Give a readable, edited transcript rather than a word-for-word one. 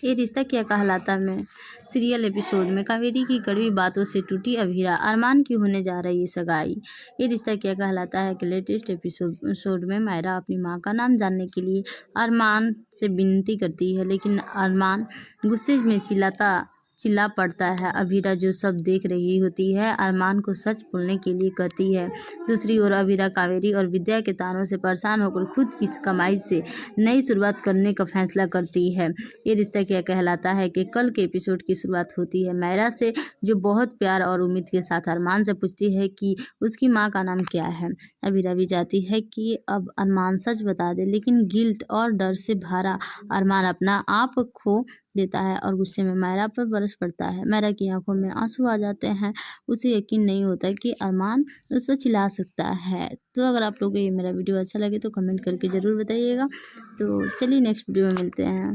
ये रिश्ता क्या कहलाता में सीरियल एपिसोड में कावेरी की कड़वी बातों से टूटी अभीरा, अरमान की होने जा रही है सगाई। ये रिश्ता क्या कहलाता है कि लेटेस्ट एपिसोड में मायरा अपनी मां का नाम जानने के लिए अरमान से विनती करती है, लेकिन अरमान गुस्से में चिल्ला पड़ता है। अभीरा जो सब देख रही होती है अरमान को सच बोलने के लिए कहती है। दूसरी ओर अभीरा कावेरी और विद्या के तानों से परेशान होकर खुद की कमाई से नई शुरुआत करने का फैसला करती है। ये रिश्ता क्या कहलाता है कि कल के एपिसोड की शुरुआत होती है मायरा से, जो बहुत प्यार और उम्मीद के साथ अरमान से पूछती है कि उसकी माँ का नाम क्या है। अभीरा भी चाहती है कि अब अरमान सच बता दे, लेकिन गिल्ट और डर से भरा अरमान अपना आप खो देता है और गुस्से में मायरा पर बरस पड़ता है। मायरा की आंखों में आंसू आ जाते हैं। उसे यकीन नहीं होता कि अरमान उस पर चिल्ला सकता है। तो अगर आप लोगों को ये मेरा वीडियो अच्छा लगे तो कमेंट करके ज़रूर बताइएगा। तो चलिए नेक्स्ट वीडियो में मिलते हैं।